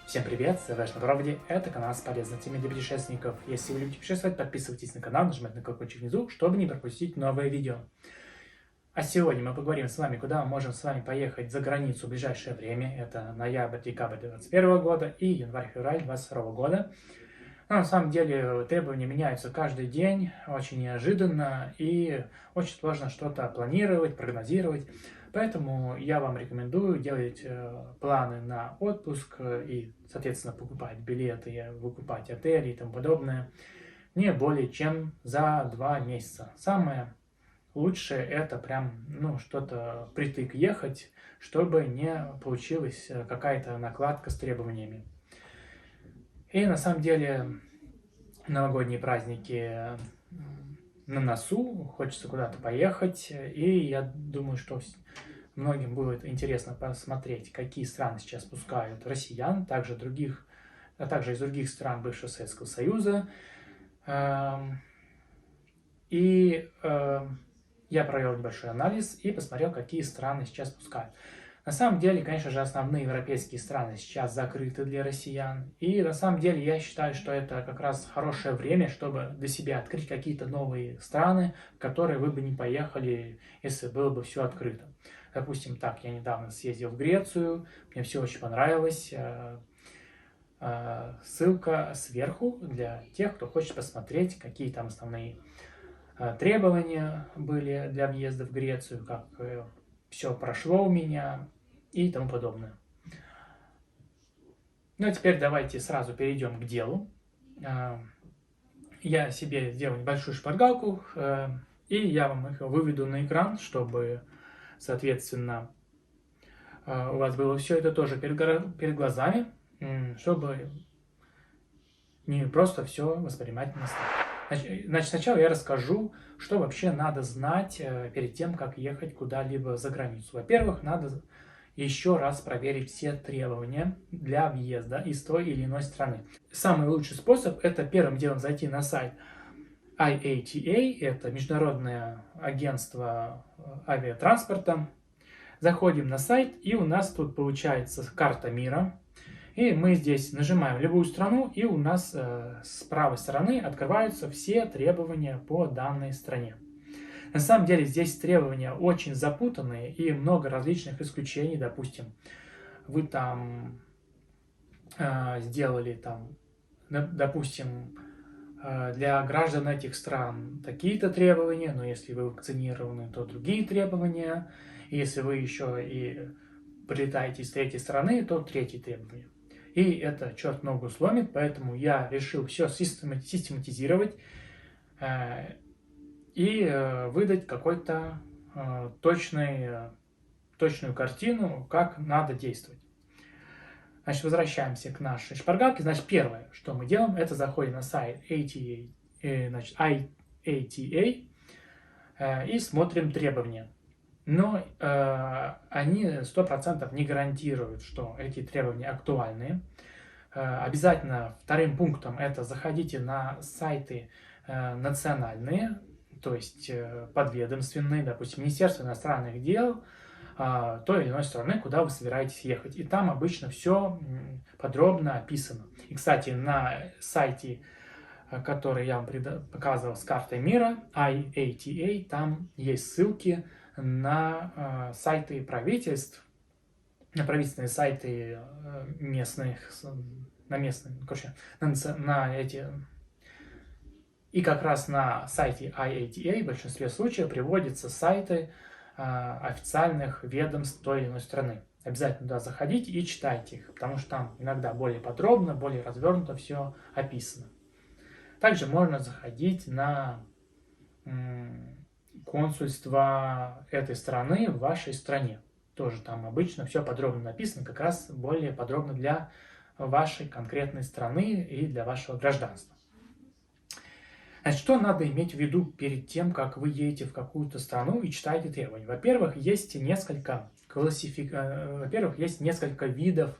Всем привет, с вами на проводе, это канал с полезной темой для путешественников. Если вы любите путешествовать, подписывайтесь на канал, нажимайте на колокольчик внизу, чтобы не пропустить новые видео. А сегодня мы поговорим с вами, куда мы можем с вами поехать за границу в ближайшее время. Это ноябрь-декабрь 2021 года и январь-февраль 2022 года. Но на самом деле требования меняются каждый день, очень неожиданно и очень сложно что-то планировать, прогнозировать. Поэтому я вам рекомендую делать планы на отпуск и, соответственно, покупать билеты, выкупать отели и тому подобное не более чем за 2 месяца. Самое лучшее это прям, что-то притык ехать, чтобы не получилась какая-то накладка с требованиями. И на самом деле новогодние праздники на носу, хочется куда-то поехать, и я думаю, что многим будет интересно посмотреть, какие страны сейчас пускают россиян, также из других стран бывшего Советского Союза. И я провел небольшой анализ и посмотрел, какие страны сейчас пускают. На самом деле, конечно же, основные европейские страны сейчас закрыты для россиян. И на самом деле я считаю, что это как раз хорошее время, чтобы для себя открыть какие-то новые страны, в которые вы бы не поехали, если было бы все открыто. Допустим, так, я недавно съездил в Грецию, мне все очень понравилось. Ссылка сверху для тех, кто хочет посмотреть, какие там основные требования были для въезда в Грецию, как все прошло у меня и тому подобное. Ну а теперь давайте сразу перейдем к делу. Я себе сделал небольшую шпаргалку, и я вам их выведу на экран, чтобы, соответственно, у вас было все это тоже перед глазами, чтобы не просто все воспринимать на слух. Значит, сначала я расскажу, что вообще надо знать перед тем, как ехать куда-либо за границу. Во-первых, надо еще раз проверить все требования для въезда из той или иной страны. Самый лучший способ – это первым делом зайти на сайт IATA, это Международное агентство авиатранспорта. Заходим на сайт, и у нас тут получается карта мира. И мы здесь нажимаем любую страну, и у нас с правой стороны открываются все требования по данной стране. На самом деле здесь требования очень запутанные и много различных исключений. Допустим, вы там сделали допустим, для граждан этих стран такие-то требования, но если вы вакцинированы, то другие требования. И если вы еще и прилетаете из третьей страны, то третьи требования. И это черт ногу сломит, поэтому я решил все систематизировать и выдать какую-то точную картину, как надо действовать. Значит, возвращаемся к нашей шпаргалке. Значит, первое, что мы делаем, это заходим на сайт IATA и смотрим требования. Но они 100% не гарантируют, что эти требования актуальны. Обязательно вторым пунктом это заходите на сайты национальные, то есть подведомственные, допустим, Министерство иностранных дел той или иной страны, куда вы собираетесь ехать. И там обычно все подробно описано. И, кстати, на сайте, который я вам показывал с картой мира, IATA, там есть ссылки на сайты правительств, на правительственные сайты местных, И как раз на сайте IATA в большинстве случаев приводятся сайты официальных ведомств той или иной страны. Обязательно туда заходите и читайте их, потому что там иногда более подробно, более развернуто все описано. Также можно заходить на консульство этой страны в вашей стране. Тоже там обычно все подробно написано, как раз более подробно для вашей конкретной страны и для вашего гражданства. Значит, что надо иметь в виду перед тем, как вы едете в какую-то страну и читаете требования? Во-первых, есть несколько видов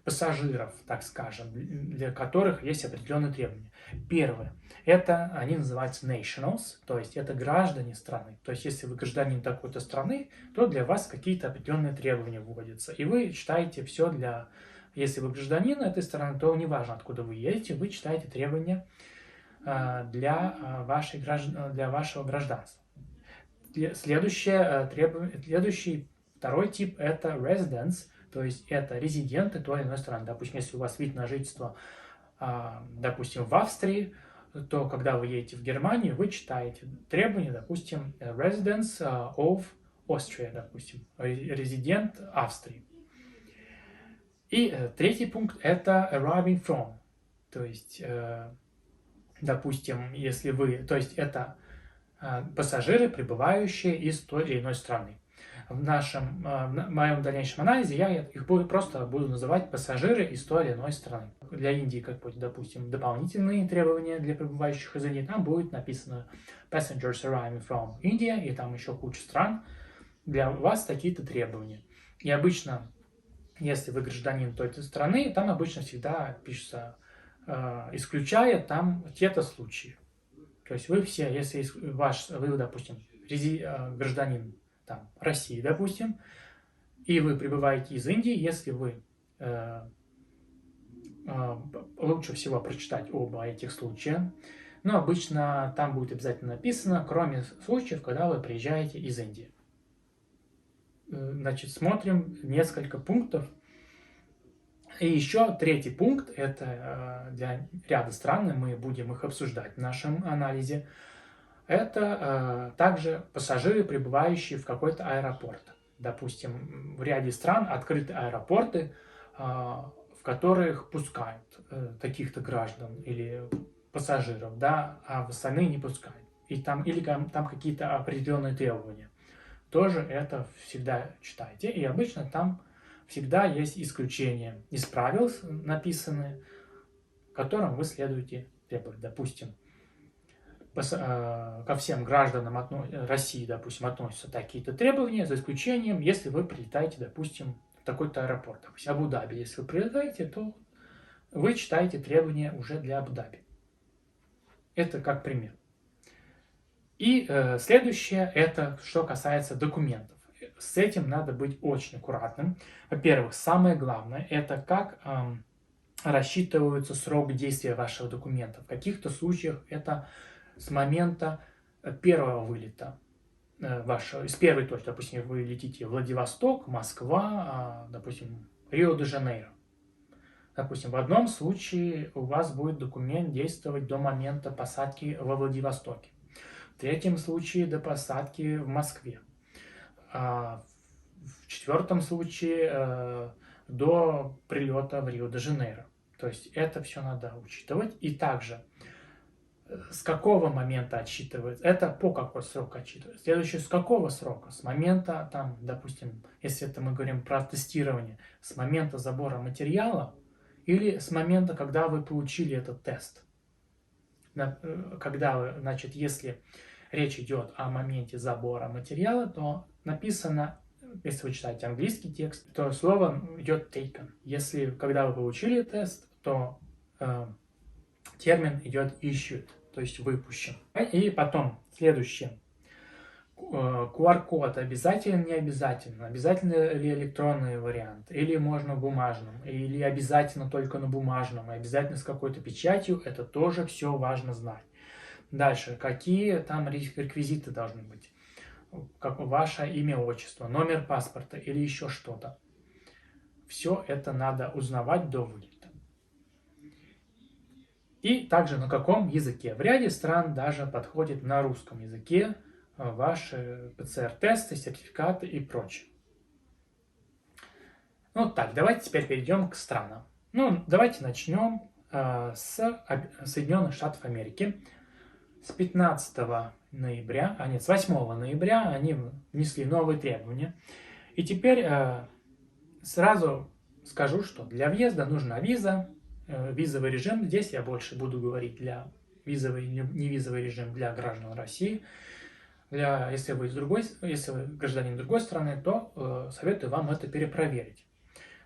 пассажиров, так скажем, для которых есть определенные требования. Первое, это они называются nationals, то есть это граждане страны. То есть если вы гражданин такой-то страны, то для вас какие-то определенные требования вводятся. И вы читаете все для если вы гражданин этой страны, то неважно, откуда вы едете, вы читаете требования для вашего гражданства. Следующий, второй тип – это residence, то есть это резиденты той или иной страны. Допустим, если у вас вид на жительство, допустим, в Австрии, то когда вы едете в Германию, вы читаете требования, допустим, residence of Austria, допустим, резидент Австрии. И третий пункт – это arriving from, то есть, допустим, если вы, то есть это пассажиры, прибывающие из той или иной страны. В моем дальнейшем анализе я их просто буду называть пассажиры из той или иной страны. Для Индии, как будет, допустим, дополнительные требования для прибывающих из Индии, там будет написано passengers arriving from India, и там еще куча стран. Для вас такие-то требования. И обычно, если вы гражданин той-то страны, там обычно всегда пишется, исключая там те-то случаи. То есть вы все, если вы, допустим, гражданин там, России, допустим, и вы прибываете из Индии, если вы лучше всего прочитать оба этих случая, но обычно там будет обязательно написано, кроме случаев, когда вы приезжаете из Индии. Значит, смотрим несколько пунктов. И еще третий пункт, это для ряда стран, мы будем их обсуждать в нашем анализе, это также пассажиры, прибывающие в какой-то аэропорт. Допустим, в ряде стран открыты аэропорты, в которых пускают таких-то граждан или пассажиров, да, а в остальные не пускают. И там какие-то определенные требования. Тоже это всегда читайте. И обычно там всегда есть исключения из правил написанные, которым вы следуете требовать. Допустим, ко всем гражданам России, допустим, относятся такие-то требования, за исключением, если вы прилетаете, допустим, в такой-то аэропорт. Допустим, Абу-Даби. Если вы прилетаете, то вы читаете требования уже для Абу-Даби. Это как пример. И следующее, это что касается документов. С этим надо быть очень аккуратным. Во-первых, самое главное, это как рассчитывается срок действия ваших документов. В каких-то случаях это с момента первого вылета вашего, из первой точки. Допустим, вы летите в Владивосток, Москва, допустим, Рио-де-Жанейро. Допустим, в одном случае у вас будет документ действовать до момента посадки во Владивостоке. В третьем случае до посадки в Москве. В четвертом случае до прилета в Рио-де-Жанейро. То есть это все надо учитывать. И также с какого момента отсчитывается, это по какой срок отсчитывается. Следующее, с какого срока? С момента, там, допустим, если это мы говорим про тестирование, с момента забора материала или с момента, когда вы получили этот тест. Когда вы, значит, если речь идет о моменте забора материала, то написано, если вы читаете английский текст, то слово идет taken. Если, когда вы получили тест, то термин идет issued, то есть выпущен. И потом, следующее. QR-код обязательно, не обязательно? Обязательно ли электронный вариант? Или можно бумажным? Или обязательно только на бумажном? И обязательно с какой-то печатью? Это тоже все важно знать. Дальше. Какие там реквизиты должны быть? Как ваше имя, отчество, номер паспорта или еще что-то. Все это надо узнавать до вылета. И также на каком языке. В ряде стран даже подходит на русском языке ваши ПЦР-тесты, сертификаты и прочее. Ну так, давайте теперь перейдем к странам. Ну, давайте начнем с Соединенных Штатов Америки. С 15 ноября, с 8 ноября они внесли новые требования. И теперь сразу скажу, что для въезда нужна виза, визовый режим. Здесь я больше буду говорить для визовый, невизовый режим для граждан России. Если вы гражданин другой страны, то советую вам это перепроверить.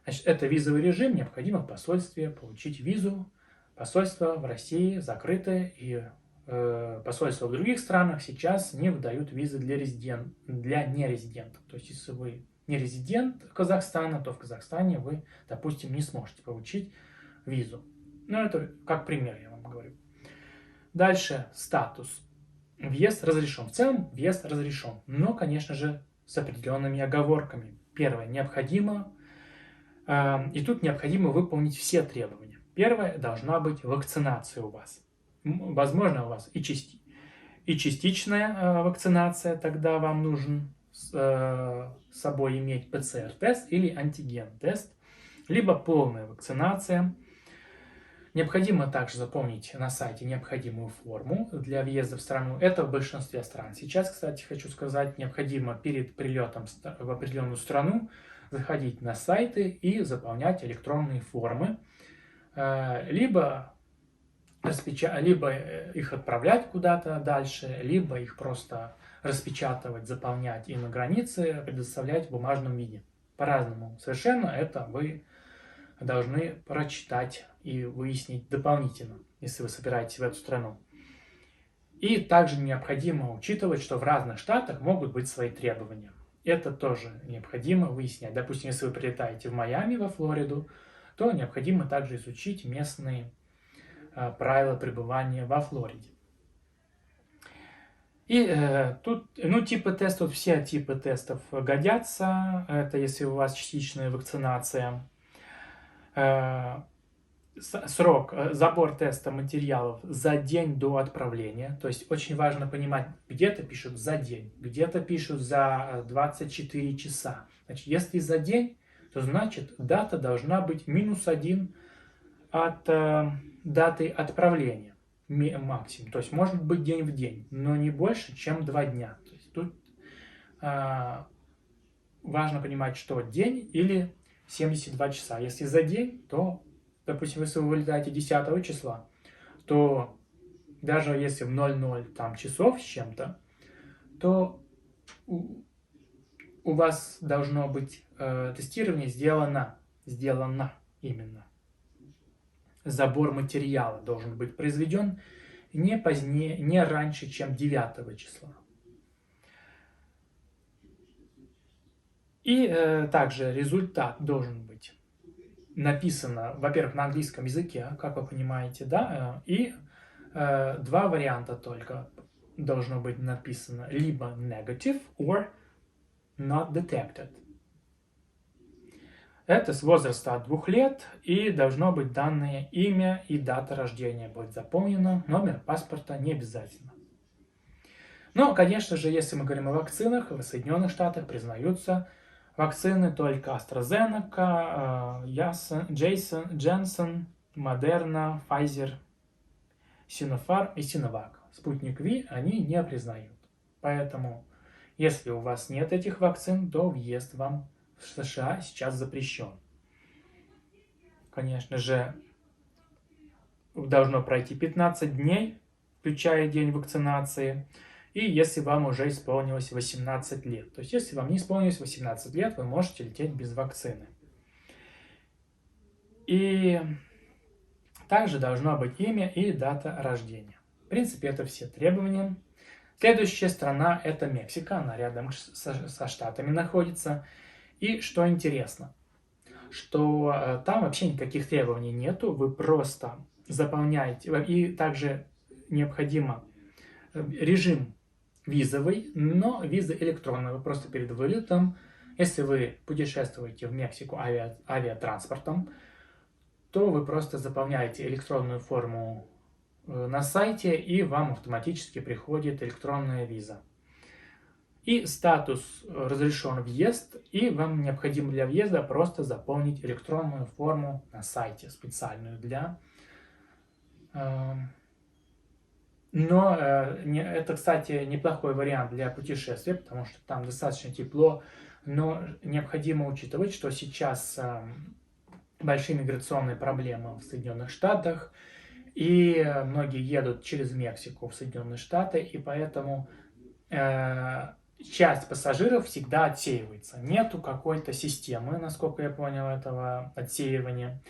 Значит, это визовый режим, необходимо в посольстве получить визу. Посольство в России закрыто, и посольства в других странах сейчас не выдают визы для нерезидентов. То есть, если вы не резидент Казахстана, то в Казахстане вы, допустим, не сможете получить визу. Ну, это как пример я вам говорю. Дальше статус. Въезд разрешен. В целом въезд разрешен, но, конечно же, с определенными оговорками. Первое, необходимо, и тут необходимо выполнить все требования. Первое, должна быть вакцинация у вас. Возможно, у вас и частичная вакцинация, тогда вам нужен с собой иметь ПЦР-тест или антиген-тест, либо полная вакцинация. Необходимо также заполнить на сайте необходимую форму для въезда в страну. Это в большинстве стран. Сейчас, кстати, хочу сказать, необходимо перед прилетом в определенную страну заходить на сайты и заполнять электронные формы, либо их отправлять куда-то дальше, либо их просто распечатывать, заполнять и на границе предоставлять в бумажном виде. По-разному совершенно это вы должны прочитать и выяснить дополнительно, если вы собираетесь в эту страну. И также необходимо учитывать, что в разных штатах могут быть свои требования. Это тоже необходимо выяснять. Допустим, если вы прилетаете в Майами, во Флориду, то необходимо также изучить местные правила пребывания во Флориде. И тут, типы тестов, все типы тестов годятся. Это если у вас частичная вакцинация. Срок, забор теста материалов за день до отправления. То есть очень важно понимать, где-то пишут за день, где-то пишут за 24 часа. Значит, если за день, то значит дата должна быть -1 от даты отправления максимум. То есть может быть день в день, но не больше, чем 2 дня. То есть тут важно понимать, что день или 72 часа. Если за день, то, допустим, если вы вылетаете 10 числа, то даже если в 00 там, часов с чем-то, то у вас должно быть тестирование сделано именно. Забор материала должен быть произведен не раньше, чем 9 числа. И также результат должен быть написано, во-первых, на английском языке, как вы понимаете, да, и 2 варианта только должно быть написано, либо negative or not detected. Это с возраста от 2 лет, и должно быть данное имя и дата рождения будет заполнено, номер паспорта не обязательно. Но, конечно же, если мы говорим о вакцинах, в Соединенных Штатах признаются вакцины только AstraZeneca, Janssen, Moderna, Pfizer, Sinopharm и Sinovac. Спутник V они не признают. Поэтому, если у вас нет этих вакцин, то въезд вам в США сейчас запрещен. Конечно же, должно пройти 15 дней, включая день вакцинации, и если вам уже исполнилось 18 лет. То есть, если вам не исполнилось 18 лет, вы можете лететь без вакцины. И также должно быть имя и дата рождения. В принципе, это все требования. Следующая страна – это Мексика, она рядом со Штатами находится. И что интересно, что там вообще никаких требований нету, вы просто заполняете, и также необходимо режим визовый, но виза электронная, вы просто перед вылетом, если вы путешествуете в Мексику авиатранспортом, то вы просто заполняете электронную форму на сайте, и вам автоматически приходит электронная виза. И статус разрешен въезд, и вам необходимо для въезда просто заполнить электронную форму на сайте, специальную для... Но это, кстати, неплохой вариант для путешествия, потому что там достаточно тепло, но необходимо учитывать, что сейчас большие миграционные проблемы в Соединенных Штатах, и многие едут через Мексику в Соединенные Штаты, и поэтому часть пассажиров всегда отсеивается. Нету какой-то системы, насколько я понял, этого отсеивания.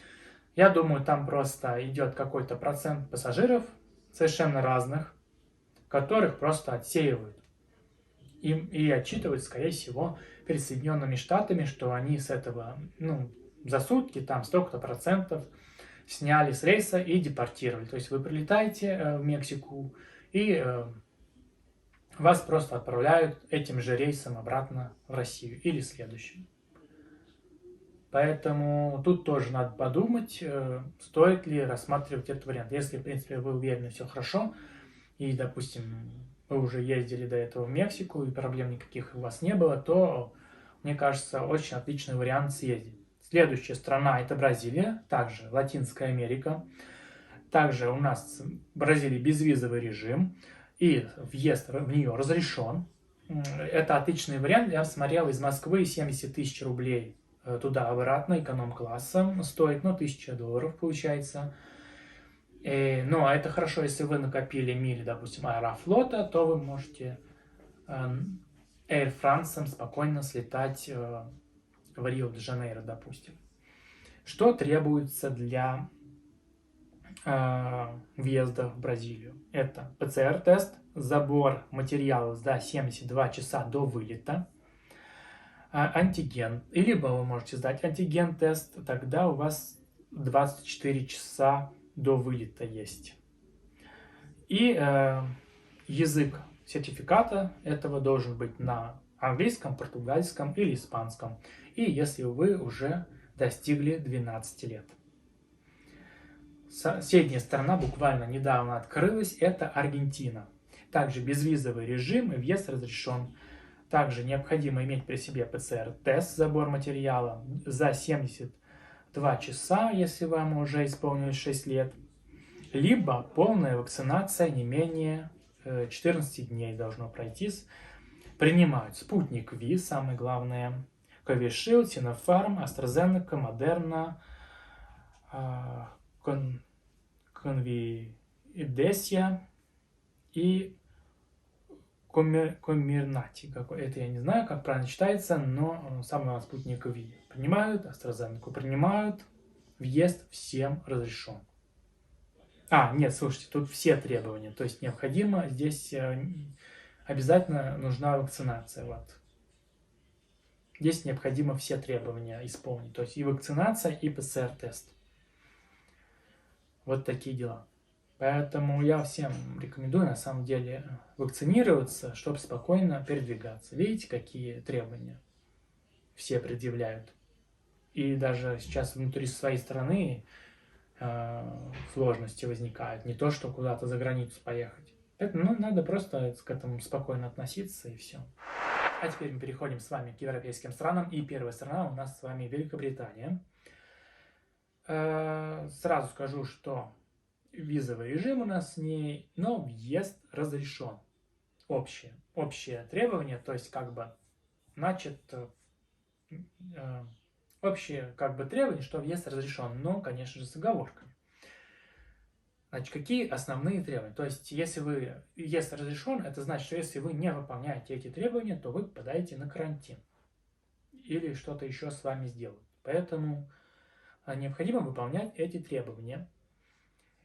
Я думаю, там просто идет какой-то процент пассажиров, совершенно разных, которых просто отсеивают. И отчитывают, скорее всего, перед Соединенными Штатами, что они с этого, ну, за сутки там столько-то процентов сняли с рейса и депортировали. То есть вы прилетаете в Мексику, и вас просто отправляют этим же рейсом обратно в Россию или следующим. Поэтому тут тоже надо подумать, стоит ли рассматривать этот вариант. Если, в принципе, вы уверены, все хорошо, и, допустим, вы уже ездили до этого в Мексику, и проблем никаких у вас не было, то, мне кажется, очень отличный вариант съездить. Следующая страна – это Бразилия, также Латинская Америка. Также у нас в Бразилии безвизовый режим, и въезд в нее разрешен. Это отличный вариант. Я смотрел из Москвы 70 тысяч рублей туда-обратно эконом-классом стоит, ну, $1000 получается. Ну, а это хорошо, если вы накопили мили, допустим, Аэрофлота, то вы можете Air France спокойно слетать в Рио-де-Жанейро, допустим. Что требуется для въезда в Бразилию? Это ПЦР-тест, забор материалов за 72 часа до вылета, антиген. И либо вы можете сдать антиген-тест, тогда у вас 24 часа до вылета есть. И язык сертификата этого должен быть на английском, португальском или испанском. И если вы уже достигли 12 лет. Соседняя страна буквально недавно открылась, это Аргентина. Также безвизовый режим и въезд разрешен. Также необходимо иметь при себе ПЦР-тест, забор материала за 72 часа, если вам уже исполнилось 6 лет. Либо полная вакцинация не менее 14 дней должно пройтись. Принимают спутник Ви, самое главное, Covishield, Sinopharm, AstraZeneca, Moderna, Convidecia и Комирнати. Это я не знаю, как правильно читается, но самый главный спутник Ви принимают, AstraZeneca принимают, въезд всем разрешен. Нет, слушайте, тут все требования, то есть необходимо здесь обязательно нужна вакцинация, вот. Здесь необходимо все требования исполнить, то есть и вакцинация, и ПЦР-тест. Вот такие дела. Поэтому я всем рекомендую, на самом деле, вакцинироваться, чтобы спокойно передвигаться. Видите, какие требования все предъявляют. И даже сейчас внутри своей страны сложности возникают. Не то, что куда-то за границу поехать. Поэтому надо просто к этому спокойно относиться, и все. А теперь мы переходим с вами к европейским странам. И первая страна у нас с вами Великобритания. Сразу скажу, что визовый режим у нас с ней, но въезд разрешен. Общее требование, то есть общее требование, что въезд разрешен, но, конечно же, с оговорками. Значит, какие основные требования? То есть, если въезд разрешен, это значит, что если вы не выполняете эти требования, то вы попадаете на карантин. Или что-то еще с вами сделают. Поэтому необходимо выполнять эти требования.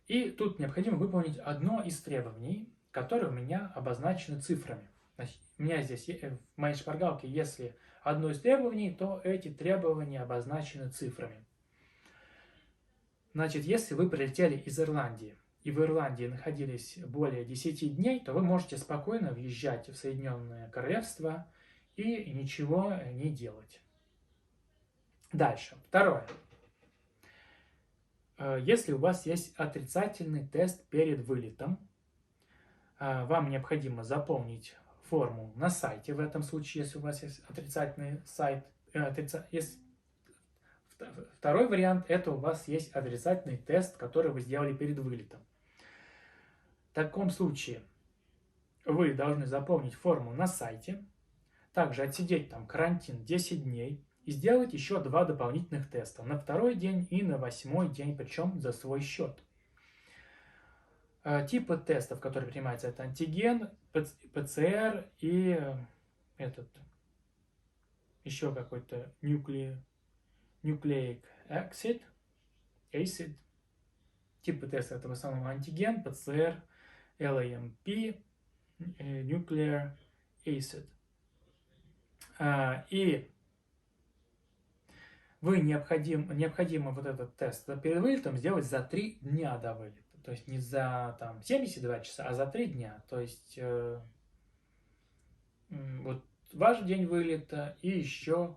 И тут необходимо выполнить одно из требований, которое у меня обозначено цифрами. Значит, у меня здесь в моей шпаргалке, если одно из требований, то эти требования обозначены цифрами. Значит, если вы прилетели из Ирландии, и в Ирландии находились более 10 дней, то вы можете спокойно въезжать в Соединенное Королевство и ничего не делать. Дальше. Второе. Если у вас есть отрицательный тест перед вылетом, вам необходимо заполнить форму на сайте, в этом случае, если у вас есть отрицательный сайт. Второй вариант – это у вас есть отрицательный тест, который вы сделали перед вылетом. В таком случае вы должны заполнить форму на сайте, также отсидеть там карантин 10 дней, и сделать еще 2 дополнительных теста на 2-й день и на 8-й день, причем за свой счет. Типы тестов, которые принимаются, это антиген, ПЦР и еще какой-то nucleic acid. Типы теста это в основном антиген, ПЦР, LAMP, nuclear acid. И вы необходимо вот этот тест перед вылетом сделать за 3 дня до вылета. То есть не за там 72 часа, а за 3 дня. То есть вот ваш день вылета и еще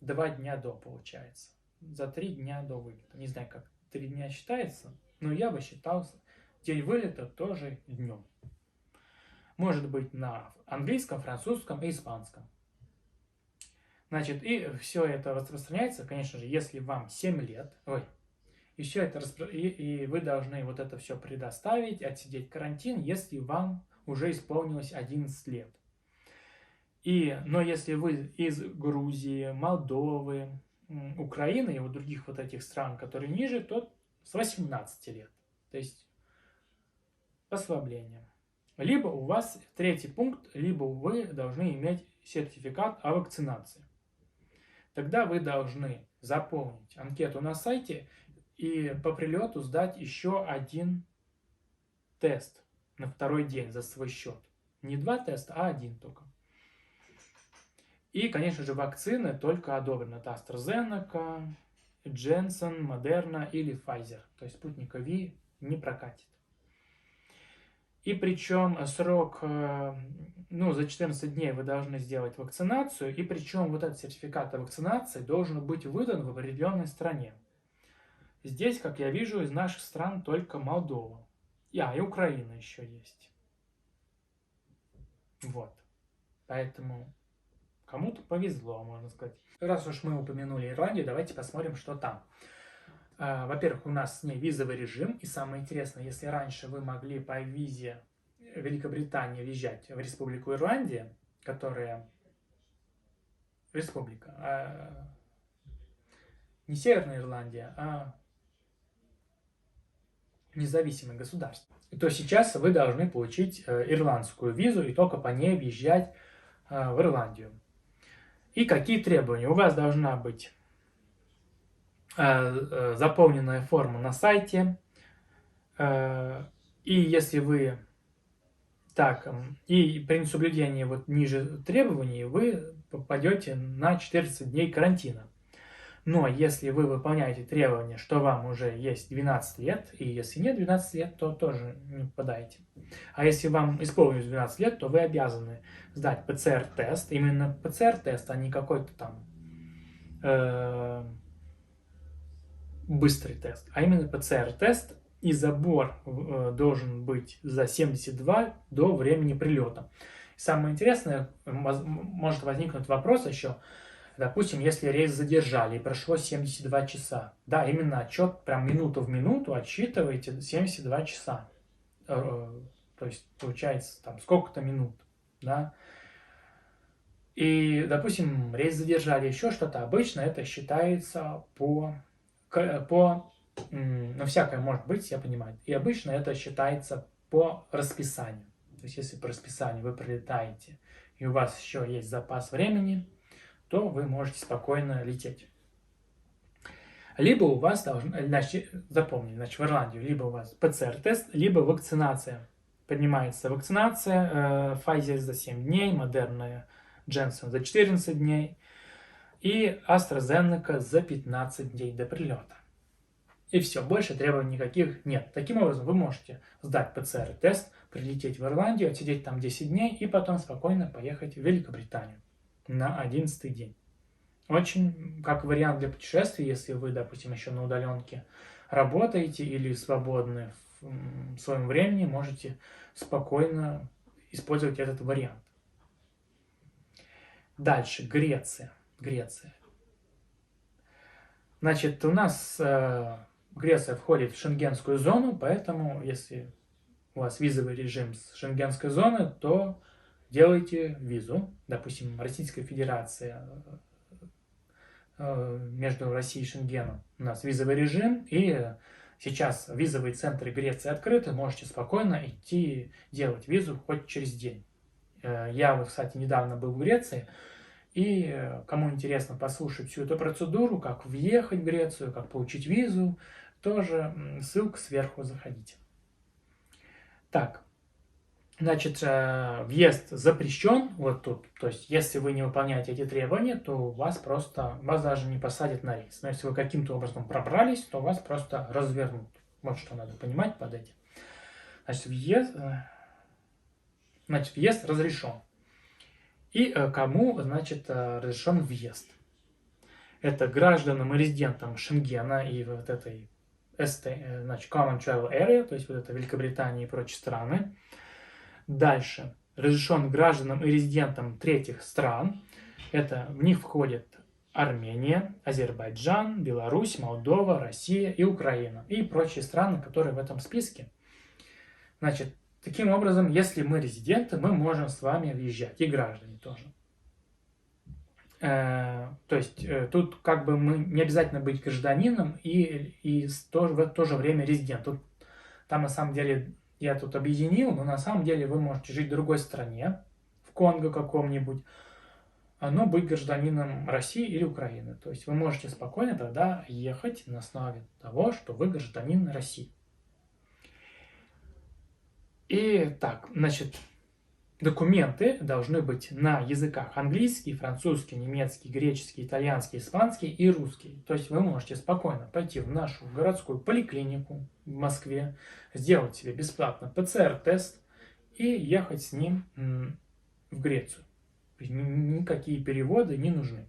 2 дня до, получается. За 3 дня до вылета. Не знаю, как 3 дня считается, но я бы считал день вылета тоже днем. Может быть на английском, французском и испанском. Значит, и все это распространяется, конечно же, если вам 7 лет, и все это и вы должны вот это все предоставить, отсидеть карантин, если вам уже исполнилось 11 лет. Но если вы из Грузии, Молдовы, Украины и вот других вот этих стран, которые ниже, то с 18 лет. То есть послабление. Либо у вас, третий пункт, либо вы должны иметь сертификат о вакцинации. Тогда вы должны заполнить анкету на сайте и по прилету сдать еще один тест на второй день за свой счет. Не 2 теста, а 1 только. И, конечно же, вакцины только одобрены. Это AstraZeneca, Janssen, Moderna или Pfizer. То есть спутника V не прокатит. И причем срок, за 14 дней вы должны сделать вакцинацию. И причем вот этот сертификат о вакцинации должен быть выдан в определенной стране. Здесь, как я вижу, из наших стран только Молдова. И Украина еще есть. Вот. Поэтому кому-то повезло, можно сказать. Раз уж мы упомянули Ирландию, давайте посмотрим, что там. Во-первых, у нас с ней визовый режим. И самое интересное, если раньше вы могли по визе Великобритании въезжать в Республику Ирландия, которая республика, не Северная Ирландия, а независимое государство, то сейчас вы должны получить ирландскую визу и только по ней въезжать в Ирландию. И какие требования? У вас должна быть заполненная форма на сайте. И если вы и при несоблюдении вот ниже требований вы попадете на 14 дней карантина. Но если вы выполняете требования, что вам уже есть 12 лет, и если нет 12 лет, то тоже не попадаете. А если вам исполнилось 12 лет, то вы обязаны сдать ПЦР-тест. Именно ПЦР-тест, а не какой-то там быстрый тест. А именно ПЦР-тест. И забор должен быть за 72 до времени прилета. Самое интересное, может возникнуть вопрос еще, допустим, если рейс задержали и прошло 72 часа. Да, именно отчет прям минуту в минуту отсчитываете 72 часа. То есть получается там сколько-то минут. Да? И, допустим, рейс задержали, еще что-то. Обычно это считается всякое может быть, я понимаю. И обычно это считается по расписанию. То есть, если по расписанию вы прилетаете, и у вас еще есть запас времени, то вы можете спокойно лететь. Либо у вас запомните, в Ирландию, либо у вас ПЦР-тест, либо вакцинация. Поднимается вакцинация, Pfizer за 7 дней, Moderna, Janssen за 14 дней и AstraZeneca за 15 дней до прилета. И все, больше требований никаких нет. Таким образом, вы можете сдать ПЦР-тест, прилететь в Ирландию, отсидеть там 10 дней и потом спокойно поехать в Великобританию на 11-й день. Очень как вариант для путешествий, если вы, допустим, еще на удаленке работаете или свободны в своем времени, можете спокойно использовать этот вариант. Дальше, Греция. Значит, у нас Греция входит в шенгенскую зону, поэтому если у вас визовый режим с шенгенской зоны, то делайте визу. Допустим, Российская Федерация, между Россией и Шенгеном у нас визовый режим, и сейчас визовые центры Греции открыты, можете спокойно идти делать визу хоть через день. Я, кстати, недавно был в Греции, и кому интересно послушать всю эту процедуру, как въехать в Грецию, как получить визу, тоже ссылка сверху, заходите. Так, Значит, въезд запрещен вот тут. То есть, если вы не выполняете эти требования, то вас даже не посадят на рейс. Но если вы каким-то образом пробрались, то вас просто развернут. Вот что надо понимать под этим. Значит, въезд разрешен. И кому, значит, разрешен въезд? Это гражданам и резидентам Шенгена и вот этой значит, Common Travel Area, то есть вот это Великобритания и прочие страны. Дальше. Разрешен гражданам и резидентам третьих стран. Это в них входят Армения, Азербайджан, Беларусь, Молдова, Россия и Украина. И прочие страны, которые в этом списке. Значит, таким образом, если мы резиденты, мы можем с вами въезжать. И граждане тоже. То есть тут как бы мы не обязательно быть гражданином и в то же время резидентом. Там на самом деле я тут объединил, но на самом деле вы можете жить в другой стране, в Конго каком-нибудь, но быть гражданином России или Украины. То есть вы можете спокойно тогда ехать на основе того, что вы гражданин России. И так, значит, документы должны быть на языках английский, французский, немецкий, греческий, итальянский, испанский и русский. То есть вы можете спокойно пойти в нашу городскую поликлинику в Москве, сделать себе бесплатно ПЦР-тест и ехать с ним в Грецию. Никакие переводы не нужны.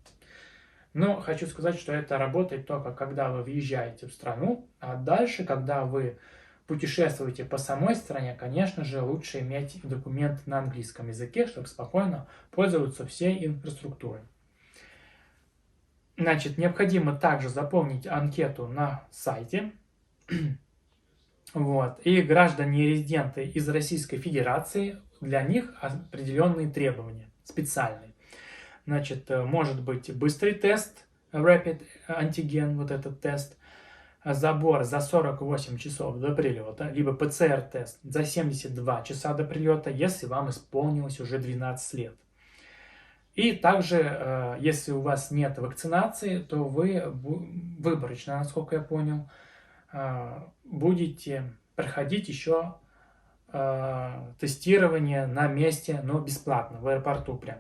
Но хочу сказать, что это работает только когда вы въезжаете в страну, а дальше, когда вы путешествуете по самой стране, конечно же, лучше иметь документ на английском языке, чтобы спокойно пользоваться всей инфраструктурой. Значит, необходимо также заполнить анкету на сайте. Вот. И граждане и резиденты из Российской Федерации, для них определенные требования, специальные. Значит, может быть быстрый тест, Rapid антиген, вот этот тест, забор за 48 часов до прилета, либо ПЦР-тест за 72 часа до прилета, если вам исполнилось уже 12 лет. И также, если у вас нет вакцинации, то вы выборочно, насколько я понял, будете проходить еще тестирование на месте, но бесплатно, в аэропорту прям.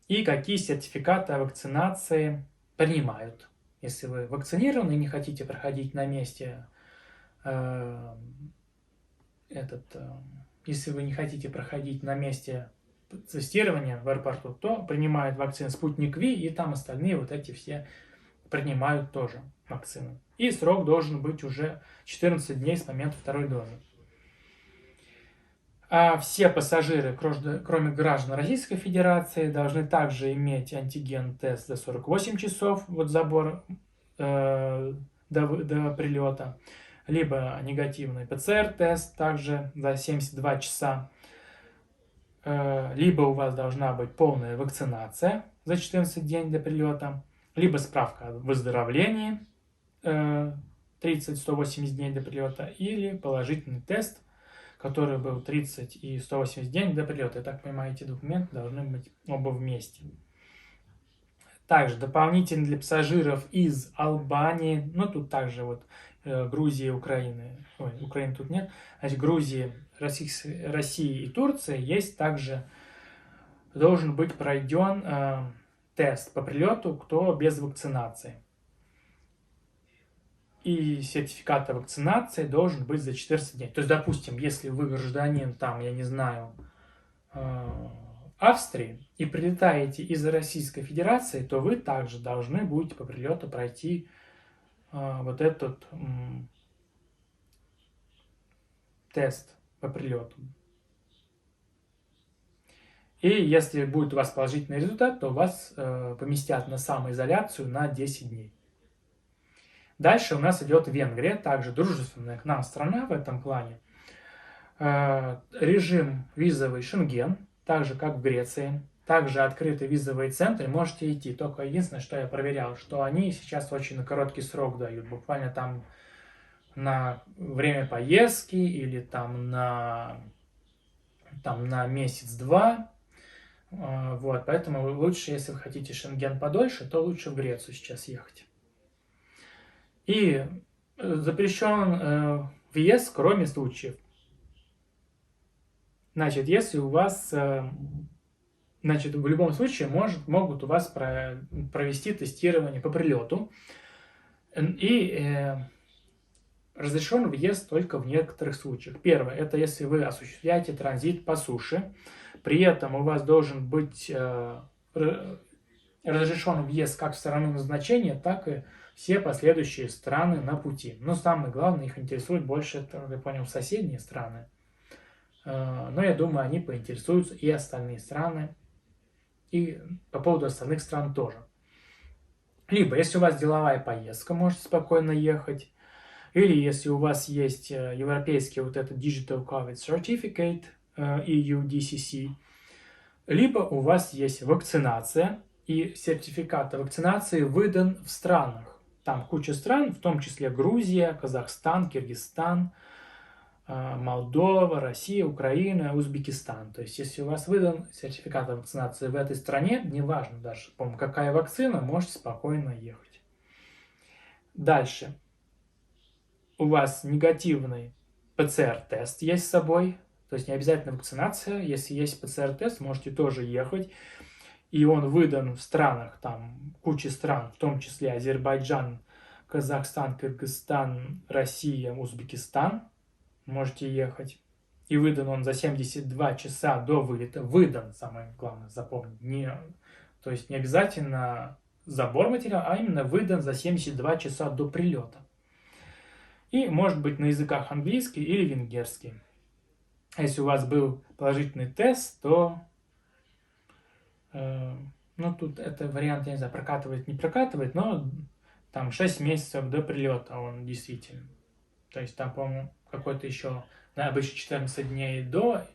И какие сертификаты о вакцинации принимают. Если вы вакцинированы и не хотите проходить на месте если вы не хотите проходить на месте тестирования в аэропорту, то принимают вакцину Спутник Ви, и там остальные вот эти все принимают тоже вакцину. И срок должен быть уже 14 дней с момента второй дозы. А все пассажиры, кроме граждан Российской Федерации, должны также иметь антиген-тест за 48 часов, вот забор до прилета, либо негативный ПЦР-тест также за 72 часа, либо у вас должна быть полная вакцинация за 14 дней до прилета, либо справка о выздоровлении 30-180 дней до прилета, или положительный тест, который был 30 и 180 дней до прилета. Я так понимаю, эти документы должны быть оба вместе. Также дополнительно для пассажиров из Албании, ну тут также вот Грузии, Украины, Украины тут нет, значит, Грузии, России и Турции есть также, должен быть пройден тест по прилету, кто без вакцинации. И сертификат о вакцинации должен быть за 14 дней. То есть, допустим, если вы гражданин, там, я не знаю, Австрии и прилетаете из Российской Федерации, то вы также должны будете по прилету пройти вот этот тест по прилету. И если будет у вас положительный результат, то вас поместят на самоизоляцию на 10 дней. Дальше у нас идет Венгрия, также дружественная к нам страна в этом плане. Режим визовый Шенген, так же как в Греции. Также открытые визовые центры, можете идти. Только единственное, что я проверял, что они сейчас очень на короткий срок дают. Буквально там на время поездки или там на месяц-два. Вот, поэтому лучше, если вы хотите Шенген подольше, то лучше в Грецию сейчас ехать. И запрещен въезд, кроме случаев Значит, если у вас, значит, в любом случае могут у вас провести тестирование по прилету, и разрешен въезд только в некоторых случаях. Первое, это если вы осуществляете транзит по суше, при этом у вас должен быть разрешен въезд как в страну назначения, так и все последующие страны на пути. Но самое главное, их интересует больше, это, я понял, соседние страны. Но я думаю, они поинтересуются и остальные страны, и по поводу остальных стран тоже. Либо, если у вас деловая поездка, можете спокойно ехать. Или если у вас есть европейский вот этот Digital COVID Certificate, EUDCC, либо у вас есть вакцинация, и сертификат о вакцинации выдан в странах. Там куча стран, в том числе Грузия, Казахстан, Киргизстан, Молдова, Россия, Украина, Узбекистан. То есть, если у вас выдан сертификат о вакцинации в этой стране, неважно даже, по-моему, какая вакцина, можете спокойно ехать. Дальше. У вас негативный ПЦР-тест есть с собой, то есть не обязательно вакцинация, если есть ПЦР-тест, можете тоже ехать, и он выдан в странах, там куча стран, в том числе Азербайджан, Казахстан, Кыргызстан, Россия, Узбекистан, можете ехать, и выдан он за 72 часа до вылета, выдан, самое главное запомнить, то есть не обязательно забор материала, а именно выдан за 72 часа до прилета. И может быть на языках английский или венгерский. Если у вас был положительный тест, то ну тут это вариант, я не знаю, прокатывает, не прокатывает, но там 6 месяцев до прилета он действительно. То есть там, по-моему, какой-то еще, обычно 14 дней до,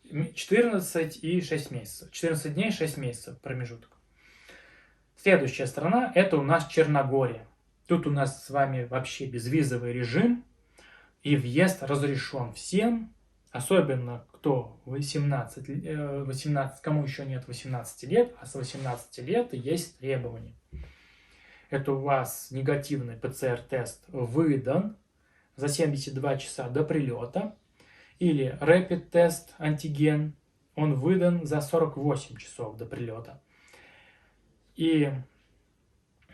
14 и 6 месяцев. 14 дней, 6 месяцев промежуток. Следующая страна, это у нас Черногория. Тут у нас с вами вообще безвизовый режим, и въезд разрешен всем, особенно кто 18, кому еще нет 18 лет, а с 18 лет есть требования. Это у вас негативный ПЦР-тест выдан за 72 часа до прилета, или rapid-тест антиген, он выдан за 48 часов до прилета. И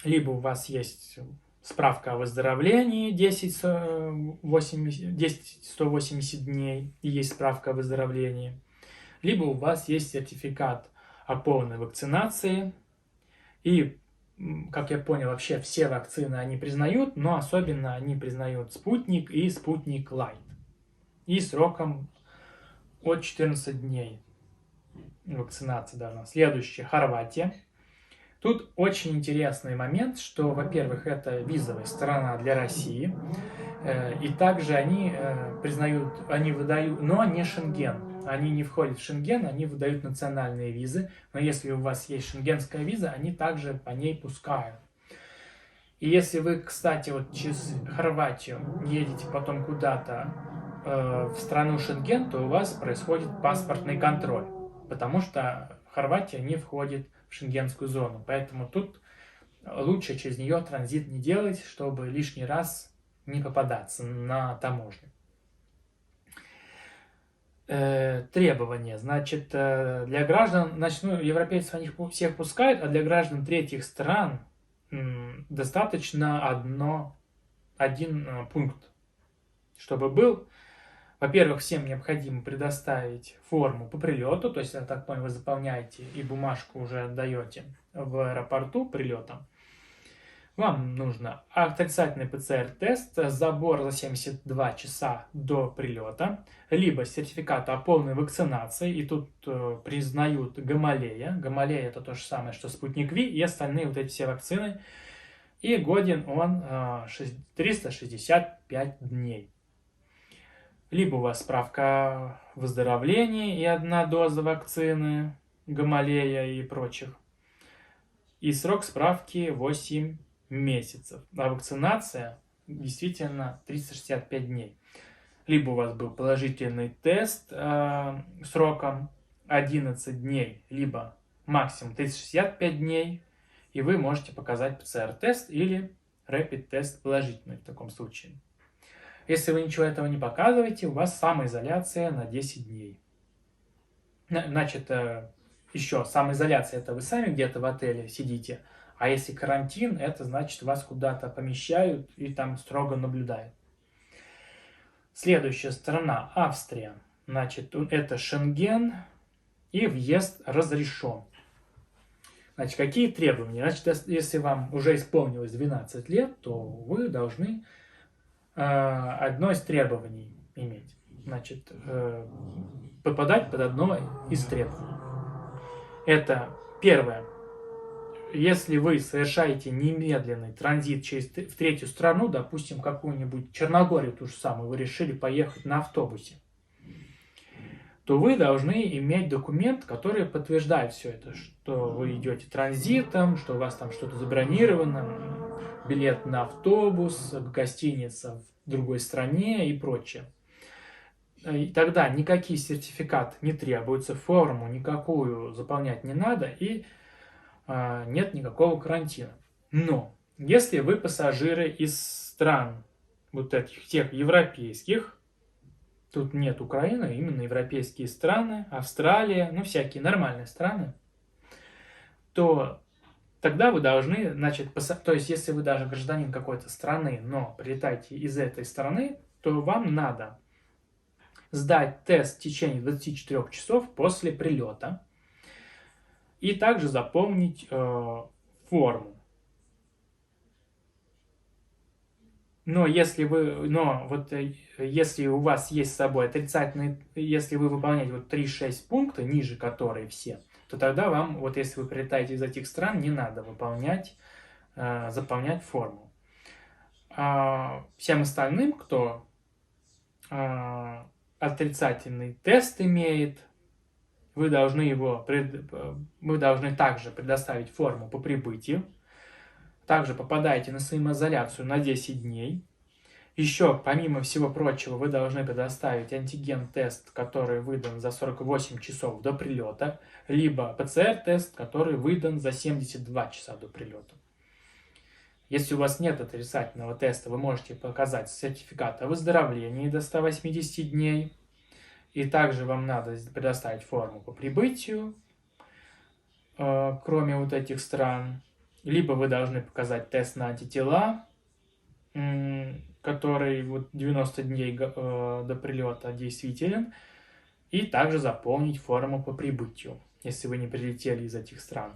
либо у вас есть справка о выздоровлении 10-180 дней, и есть справка о выздоровлении, либо у вас есть сертификат о полной вакцинации, и, как я понял, вообще все вакцины они признают, но особенно они признают Спутник и Спутник Лайт, и сроком от 14 дней вакцинации должна. Следующее, Хорватия. Тут очень интересный момент, что, во-первых, это визовая страна для России, и также они признают, они выдают, но не Шенген. Они не входят в Шенген, они выдают национальные визы, но если у вас есть шенгенская виза, они также по ней пускают. И если вы, кстати, вот через Хорватию едете потом куда-то в страну Шенген, то у вас происходит паспортный контроль, потому что Хорватия не входит в шенгенскую зону. Поэтому тут лучше через нее транзит не делать, чтобы лишний раз не попадаться на таможню. Требования. Значит, для граждан, европейцев они всех пускают, а для граждан третьих стран достаточно один пункт, чтобы был. Во-первых, всем необходимо предоставить форму по прилету, то есть, я так понял, вы заполняете и бумажку уже отдаете в аэропорту прилета. Вам нужно отрицательный ПЦР-тест, забор за 72 часа до прилета, либо сертификат о полной вакцинации, и тут признают Гамалея. Гамалея это то же самое, что Спутник Ви и остальные вот эти все вакцины. И годен он 365 дней. Либо у вас справка о выздоровлении и 1 доза вакцины, Гамалея и прочих. И срок справки 8 месяцев. А вакцинация действительно 365 дней. Либо у вас был положительный тест сроком 11 дней, либо максимум 365 дней, и вы можете показать ПЦР-тест или rapid-тест положительный в таком случае. Если вы ничего этого не показываете, у вас самоизоляция на 10 дней. Значит, еще самоизоляция — это вы сами где-то в отеле сидите, а если карантин, это значит вас куда-то помещают и там строго наблюдают. Следующая страна — Австрия. Значит, это Шенген и въезд разрешен. Значит, какие требования? Значит, если вам уже исполнилось 12 лет, то вы должны одно из требований иметь. Значит, попадать под одно из требований. Это первое. Если вы совершаете немедленный транзит в третью страну, допустим, какую-нибудь Черногорию ту же самую, вы решили поехать на автобусе, то вы должны иметь документ, который подтверждает все это, что вы идете транзитом, что у вас там что-то забронировано, билет на автобус, гостиница в другой стране и прочее. И тогда никакие сертификаты не требуются, форму никакую заполнять не надо и нет никакого карантина. Но если вы пассажиры из стран вот этих всех европейских, тут нет Украины, именно европейские страны, Австралия, ну всякие нормальные страны, то тогда вы должны, значит, то есть если вы даже гражданин какой-то страны, но прилетаете из этой страны, то вам надо сдать тест в течение 24 часов после прилета и также заполнить форму. Но если у вас есть с собой отрицательный, если вы выполняете вот 3-6 пункта, ниже которые все, то тогда вам, вот если вы прилетаете из этих стран, не надо заполнять форму. Всем остальным, кто отрицательный тест имеет, вы должны также предоставить форму по прибытию. Также попадаете на самоизоляцию на 10 дней. Еще, помимо всего прочего, вы должны предоставить антиген-тест, который выдан за 48 часов до прилета, либо ПЦР-тест, который выдан за 72 часа до прилета. Если у вас нет отрицательного теста, вы можете показать сертификат о выздоровлении до 180 дней. И также вам надо предоставить форму по прибытию, кроме вот этих стран. Либо вы должны показать тест на антитела, который вот 90 дней до прилета действителен, и также заполнить форму по прибытию, если вы не прилетели из этих стран.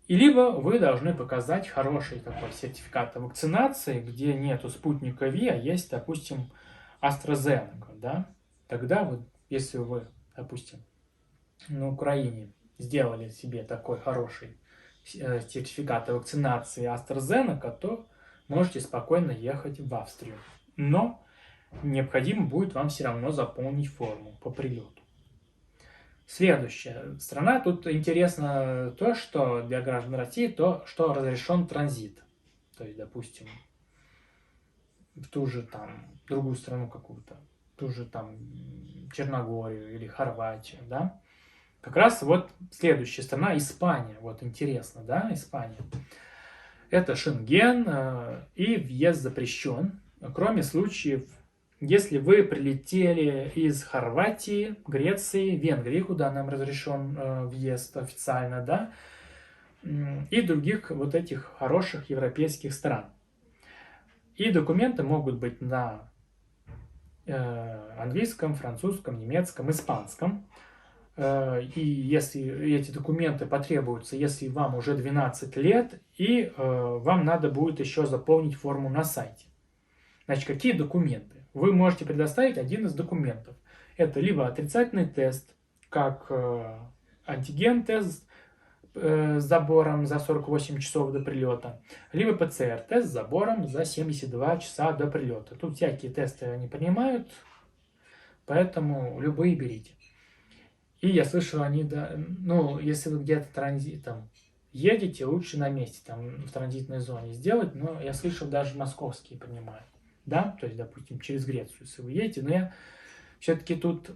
И либо вы должны показать хороший такой сертификат о вакцинации, где нету спутника Ви, а есть, допустим, AstraZeneca, да? Тогда вот, если вы, допустим, на Украине сделали себе такой хороший сертификат о вакцинации AstraZeneca, то можете спокойно ехать в Австрию. Но необходимо будет вам все равно заполнить форму по прилету. Следующая страна. Тут интересно то, что для граждан России, то, что разрешен транзит. То есть, допустим, в ту же там другую страну какую-то, ту же там Черногорию или Хорватию, да. Как раз вот следующая страна — Испания. Вот интересно, да, Испания. Это Шенген, и въезд запрещен, кроме случаев, если вы прилетели из Хорватии, Греции, Венгрии, куда нам разрешен въезд официально, да, и других вот этих хороших европейских стран. И документы могут быть на английском, французском, немецком, испанском. И если эти документы потребуются, если вам уже 12 лет, и вам надо будет еще заполнить форму на сайте. Значит, какие документы? Вы можете предоставить один из документов. Это либо отрицательный тест, как антиген-тест с забором за 48 часов до прилета, либо ПЦР-тест с забором за 72 часа до прилета. Тут всякие тесты не принимают, поэтому любые берите. И я слышал, если вы где-то транзитом едете, лучше на месте, там, в транзитной зоне сделать, но я слышал, даже московские принимают, да, то есть, допустим, через Грецию, если вы едете, но я все-таки тут,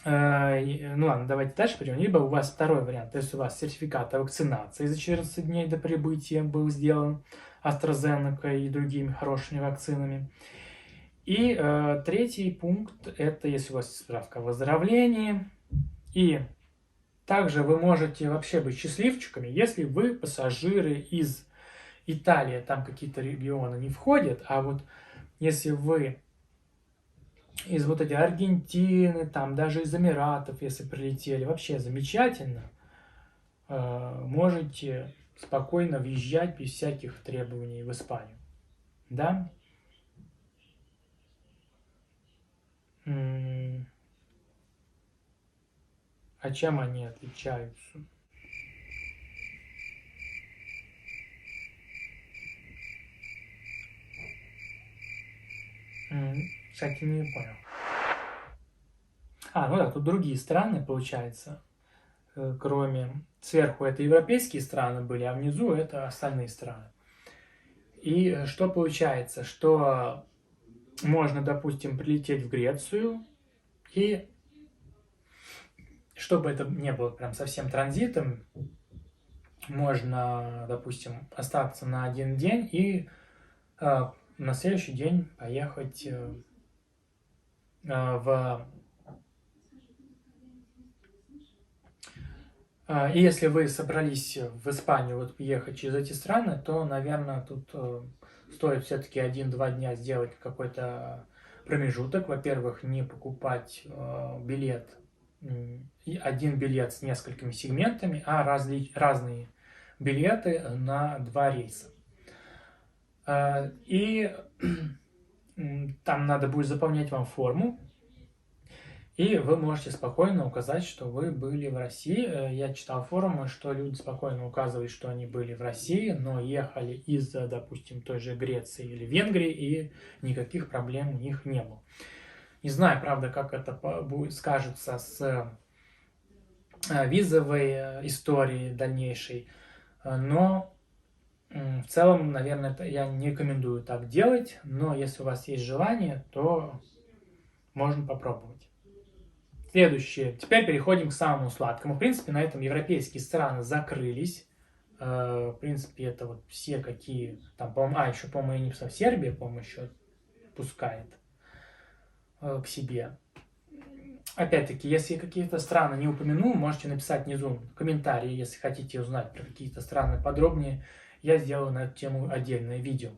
ладно, давайте дальше пойдем, либо у вас второй вариант, то есть у вас сертификат о вакцинации за 14 дней до прибытия был сделан AstraZeneca и другими хорошими вакцинами, И третий пункт – это если у вас есть справка о выздоровлении. И также вы можете вообще быть счастливчиками, если вы пассажиры из Италии, там какие-то регионы не входят, а вот если вы из вот этой Аргентины, там даже из Эмиратов, если прилетели, вообще замечательно, можете спокойно въезжать без всяких требований в Испанию. Да? А чем они отличаются? Кстати, не понял. Ну да, тут другие страны, получается. Кроме сверху это европейские страны были, а внизу это остальные страны. И что получается? Что можно, допустим, прилететь в Грецию, и чтобы это не было прям совсем транзитом, можно, допустим, остаться на один день и на следующий день поехать И если вы собрались в Испанию вот ехать через эти страны, то, наверное, тут стоит все-таки 1-2 дня сделать какой-то промежуток. Во-первых, не покупать билет, один билет с несколькими сегментами, а разные билеты на 2 рейса. И там надо будет заполнять вам форму, и вы можете спокойно указать, что вы были в России. Я читал форумы, что люди спокойно указывают, что они были в России, но ехали из, допустим, той же Греции или Венгрии, и никаких проблем у них не было. Не знаю, правда, как это будет скажется с визовой историей дальнейшей, но в целом, наверное, я не рекомендую так делать, но если у вас есть желание, то можно попробовать. Следующее. Теперь переходим к самому сладкому. В принципе, на этом европейские страны закрылись. В принципе, это вот все какие... Там, по-моему, еще, по-моему, я не писал, Сербия, по-моему, еще пускает к себе. Опять-таки, если какие-то страны не упомянул, можете написать внизу комментарии, если хотите узнать про какие-то страны подробнее. Я сделаю на эту тему отдельное видео.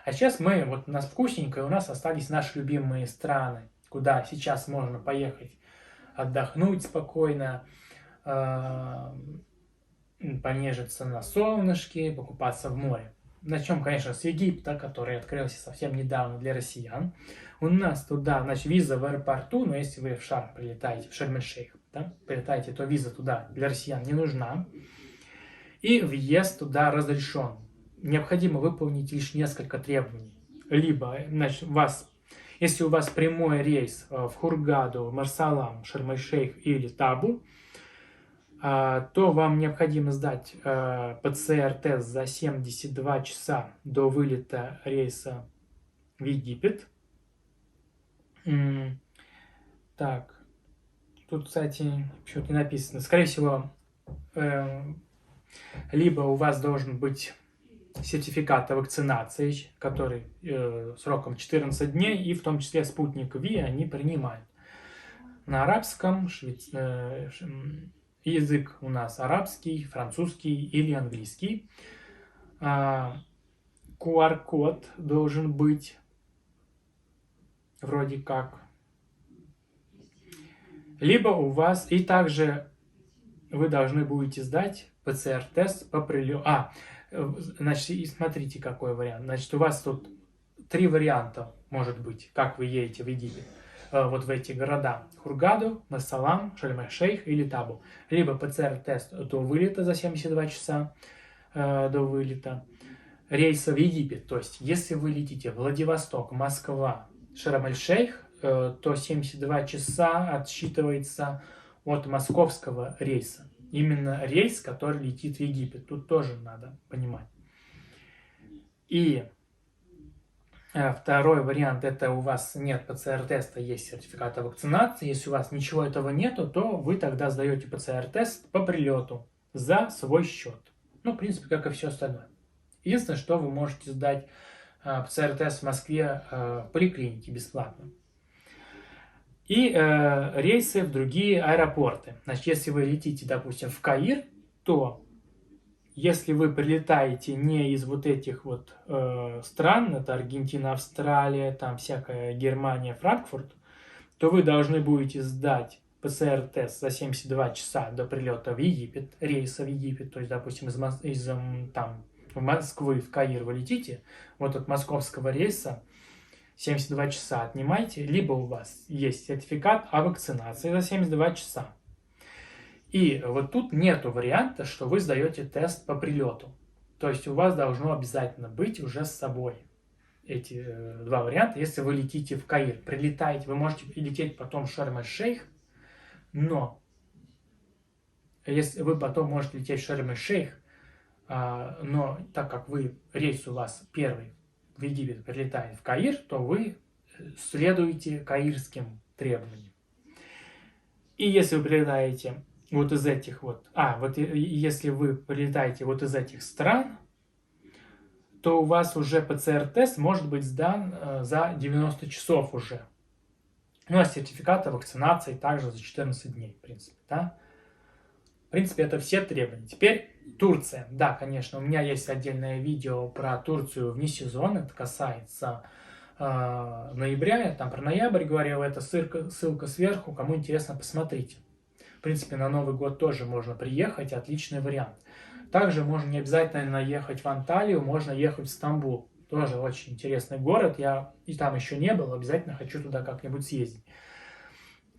А сейчас у нас вкусненько, у нас остались наши любимые страны, куда сейчас можно поехать отдохнуть спокойно, понежиться на солнышке, покупаться в море. Начнем, конечно, с Египта, который открылся совсем недавно для россиян. У нас туда, значит, виза в аэропорту, но если вы в Шарм прилетаете, в Шарм-эль-Шейх, да, прилетаете, то виза туда для россиян не нужна. И въезд туда разрешен. Необходимо выполнить лишь несколько требований. Либо, значит, если у вас прямой рейс в Хургаду, Марсалам, Шарм-эль-Шейх или Табу, то вам необходимо сдать ПЦР-тест за 72 часа до вылета рейса в Египет. Так, тут, кстати, почему-то не написано. Скорее всего, либо у вас должен быть сертификат о вакцинации, который сроком 14 дней, и в том числе спутник Ви они принимают. На арабском язык у нас арабский, французский или английский. QR-код должен быть вроде как. Либо у вас, и также вы должны будете сдать ПЦР-тест по прилету. Значит, и смотрите, какой вариант. Значит, у вас тут 3 варианта может быть, как вы едете в Египет. Вот в эти города: Хургаду, Марсалам, Шарм-эль-Шейх или Табу. Либо ПЦР-тест до вылета за 72 часа до вылета рейса в Египет. То есть, если вы летите Владивосток, Москва, Шарм-эль-Шейх, то 72 часа отсчитывается от московского рейса. Именно рейс, который летит в Египет. Тут тоже надо понимать. И второй вариант, это у вас нет ПЦР-теста, есть сертификат о вакцинации. Если у вас ничего этого нету, то вы тогда сдаете ПЦР-тест по прилету за свой счет. В принципе, как и все остальное. Единственное, что вы можете сдать ПЦР-тест в Москве в поликлинике бесплатно. И рейсы в другие аэропорты. Значит, если вы летите, допустим, в Каир, то если вы прилетаете не из вот этих вот стран, это Аргентина, Австралия, там всякая Германия, Франкфурт, то вы должны будете сдать ПЦР-тест за 72 часа до прилета в Египет, рейса в Египет, то есть, допустим, там, в Москвы, в Каир вы летите, вот от московского рейса 72 часа отнимайте, либо у вас есть сертификат о вакцинации за 72 часа. И вот тут нету варианта, что вы сдаете тест по прилету. То есть у вас должно обязательно быть уже с собой эти два варианта. Если вы летите в Каир, прилетаете, вы можете лететь потом в Шарм-эль-Шейх, но если вы потом можете лететь в Шарм-эль-Шейх, но так как рейс у вас первый в Египет прилетает в Каир, то вы следуете каирским требованиям. И если вы прилетаете вот из этих если вы прилетаете вот из этих стран, то у вас уже ПЦР-тест может быть сдан за 90 часов уже. Ну, а сертификат о вакцинации также за 14 дней, в принципе, да. В принципе, это все требования. Теперь Турция. Да, конечно, у меня есть отдельное видео про Турцию вне сезона. Это касается ноября. Я там про ноябрь говорил. Это ссылка сверху. Кому интересно, посмотрите. В принципе, на Новый год тоже можно приехать. Отличный вариант. Также можно не обязательно ехать в Анталию. Можно ехать в Стамбул. Тоже очень интересный город. Я и там еще не был. Обязательно хочу туда как-нибудь съездить.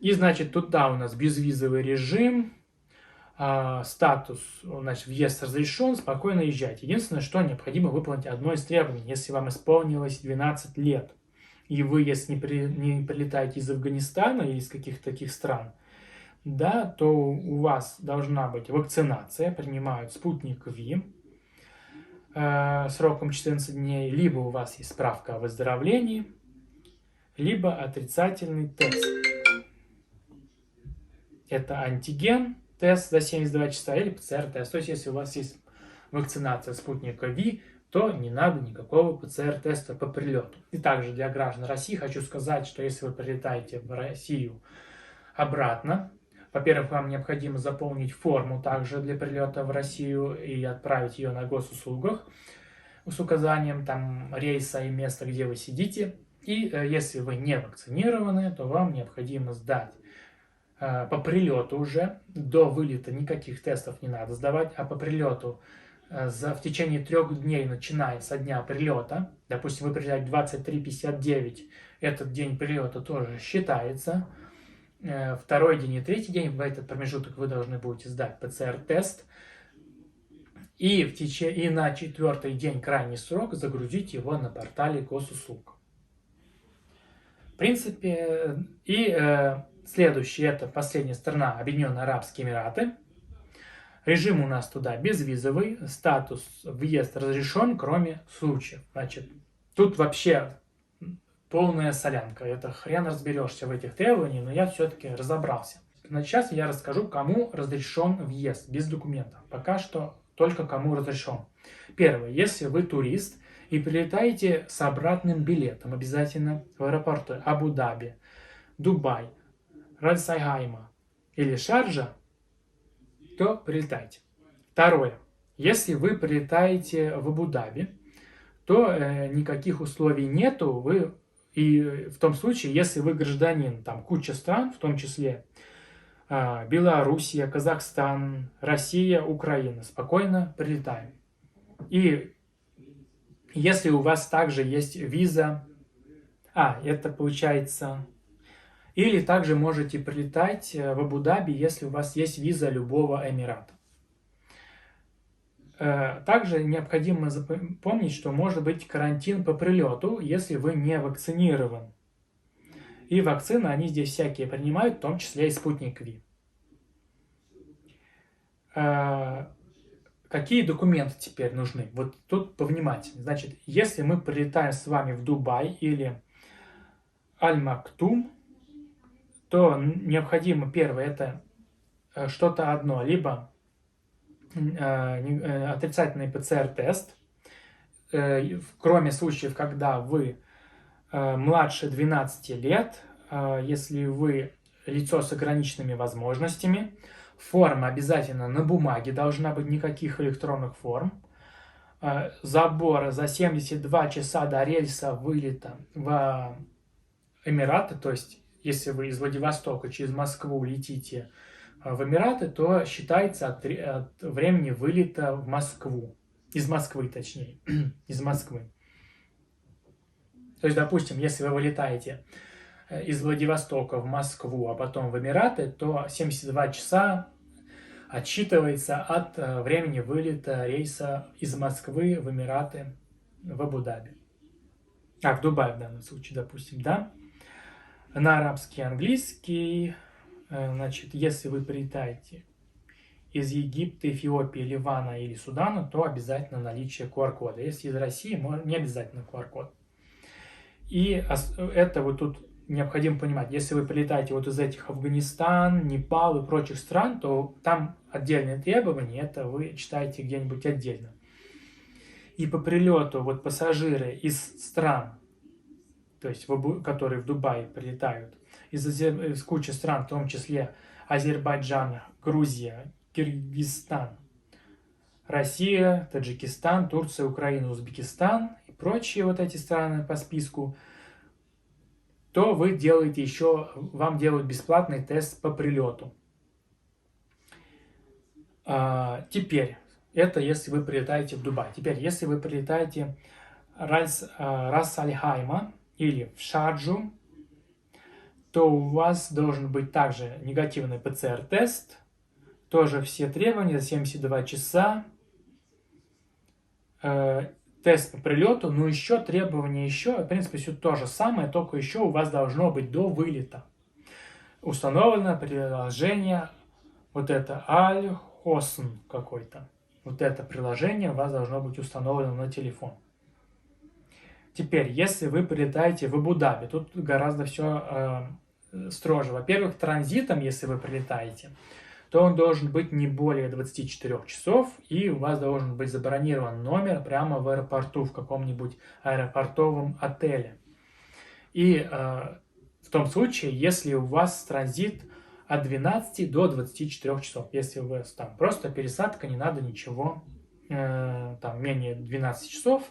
И, значит, туда у нас безвизовый режим. Статус, значит, въезд разрешен, спокойно езжайте. Единственное, что необходимо выполнить одно из требований. Если вам исполнилось 12 лет, и вы, если не прилетаете из Афганистана или из каких-то таких стран, да, то у вас должна быть вакцинация, принимают спутник ВИ сроком 14 дней, либо у вас есть справка о выздоровлении, либо отрицательный тест. Это антиген, тест за 72 часа или ПЦР-тест. То есть, если у вас есть вакцинация спутника ВИ, то не надо никакого ПЦР-теста по прилету. И также для граждан России хочу сказать, что если вы прилетаете в Россию обратно, во-первых, вам необходимо заполнить форму также для прилета в Россию и отправить ее на госуслугах с указанием там рейса и места, где вы сидите. И если вы не вакцинированы, то вам необходимо сдать по прилету уже, до вылета никаких тестов не надо сдавать, а по прилету в течение 3 дней, начиная со дня прилета, допустим, вы прилетаете 23:59, этот день прилета тоже считается, 2-й день и 3-й день, в этот промежуток вы должны будете сдать ПЦР-тест, и на 4-й день, крайний срок, загрузить его на портале госуслуг. В принципе, следующий, это последняя страна, Объединенные Арабские Эмираты. Режим у нас туда безвизовый, статус въезд разрешен, кроме случаев. Значит, тут вообще полная солянка. Это хрен разберешься в этих требованиях, но я все-таки разобрался. Значит, сейчас я расскажу, кому разрешен въезд без документов. Пока что только кому разрешен. Первое. Если вы турист и прилетаете с обратным билетом, обязательно в аэропорты Абу-Даби, Дубай, Рас-Аль-Хайма или Шарджа, то прилетайте. Второе. Если вы прилетаете в Абу-Даби, то никаких условий нету. И в том случае, если вы гражданин, там куча стран, в том числе Белоруссия, Казахстан, Россия, Украина, спокойно прилетаем. И если у вас также есть виза, это получается... Или также можете прилетать в Абу-Даби, если у вас есть виза любого Эмирата. Также необходимо помнить, что может быть карантин по прилету, если вы не вакцинирован. И вакцины, они здесь всякие принимают, в том числе и спутник ВИ. Какие документы теперь нужны? Вот тут повнимательнее. Значит, если мы прилетаем с вами в Дубай или Аль-Мактум, то необходимо первое, это что-то одно, либо отрицательный ПЦР-тест, кроме случаев, когда вы младше 12 лет, если вы лицо с ограниченными возможностями, форма обязательно на бумаге должна быть, никаких электронных форм. Забора за 72 часа до рейса вылета в Эмираты, то есть если вы из Владивостока через Москву летите в Эмираты, то считается от времени вылета в Москву. Из Москвы, точнее. Из Москвы. То есть, допустим, если вы вылетаете из Владивостока в Москву, а потом в Эмираты, то 72 часа отсчитывается от времени вылета рейса из Москвы в Эмираты, в Абу-Даби. В Дубае в данном случае, допустим, да. На арабский и английский. Значит, если вы прилетаете из Египта, Эфиопии, Ливана или Судана, то обязательно наличие QR-кода. Если из России, не обязательно QR-код. И это вот тут необходимо понимать. Если вы прилетаете вот из этих Афганистан, Непал и прочих стран, то там отдельные требования, это вы читаете где-нибудь отдельно. И по прилету вот пассажиры из стран, то есть которые в Дубай прилетают, из кучи стран, в том числе Азербайджан, Грузия, Киргизстан, Россия, Таджикистан, Турция, Украина, Узбекистан и прочие вот эти страны по списку, то вы делаете еще, вам делают бесплатный тест по прилету. Теперь, это если вы прилетаете в Дубай. Теперь, если вы прилетаете Рас-Аль-Хайма или в Шарджу, то у вас должен быть также негативный ПЦР-тест, тоже все требования за 72 часа, тест по прилету, но еще требования в принципе, все то же самое, только еще у вас должно быть до вылета установлено приложение, вот это Аль-Хосн какой-то. Вот это приложение у вас должно быть установлено на телефон. Теперь, если вы прилетаете в Абу-Даби, тут гораздо все строже. Во-первых, транзитом, если вы прилетаете, то он должен быть не более 24 часов, и у вас должен быть забронирован номер прямо в аэропорту, в каком-нибудь аэропортовом отеле. И в том случае, если у вас транзит от 12 до 24 часов. Если у вас там просто пересадка, не надо ничего, там менее 12 часов,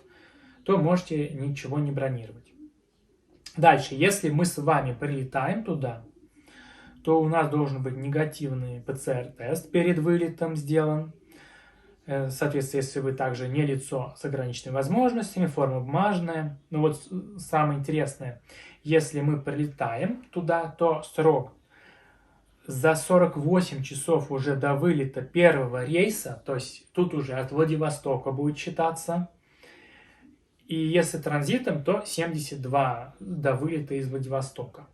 то можете ничего не бронировать. Дальше, если мы с вами прилетаем туда, то у нас должен быть негативный ПЦР-тест перед вылетом сделан. Соответственно, если вы также не лицо с ограниченными возможностями, форма бумажная. Но вот самое интересное, если мы прилетаем туда, то срок за 48 часов уже до вылета первого рейса, то есть тут уже от Владивостока будет считаться. И если транзитом, то 72 до вылета из Владивостока.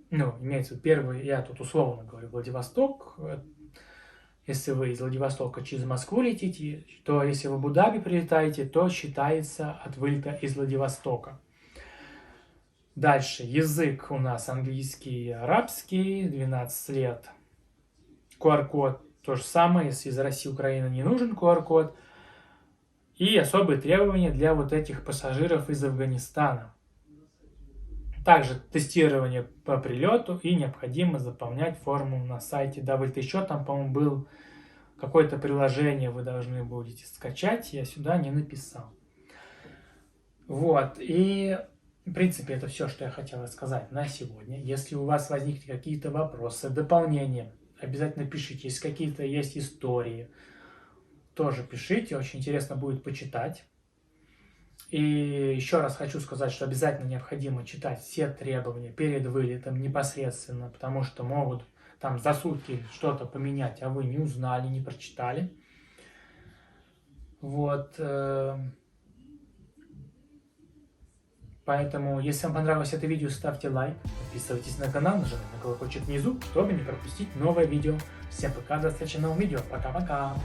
Ну, имеется в виду первый, я тут условно говорю, Владивосток. Если вы из Владивостока через Москву летите, то если в Абу-Даби прилетаете, то считается от вылета из Владивостока. Дальше, язык у нас английский и арабский, 12 лет. QR-код то же самое, если из России, Украины не нужен QR-код. И особые требования для вот этих пассажиров из Афганистана. Также тестирование по прилету и необходимо заполнять форму на сайте до вылета. Еще там, по-моему, был какое-то приложение, вы должны будете скачать, я сюда не написал. Вот, и в принципе это все, что я хотел сказать на сегодня. Если у вас возникли какие-то вопросы, дополнения, обязательно пишите. Если какие-то есть истории, тоже пишите, очень интересно будет почитать. И еще раз хочу сказать, что обязательно необходимо читать все требования перед вылетом непосредственно, потому что могут там за сутки что-то поменять, а вы не узнали, не прочитали. Вот. Поэтому, если вам понравилось это видео, ставьте лайк, подписывайтесь на канал, нажимайте на колокольчик внизу, чтобы не пропустить новое видео. Всем пока, до встречи в новом видео. Пока-пока.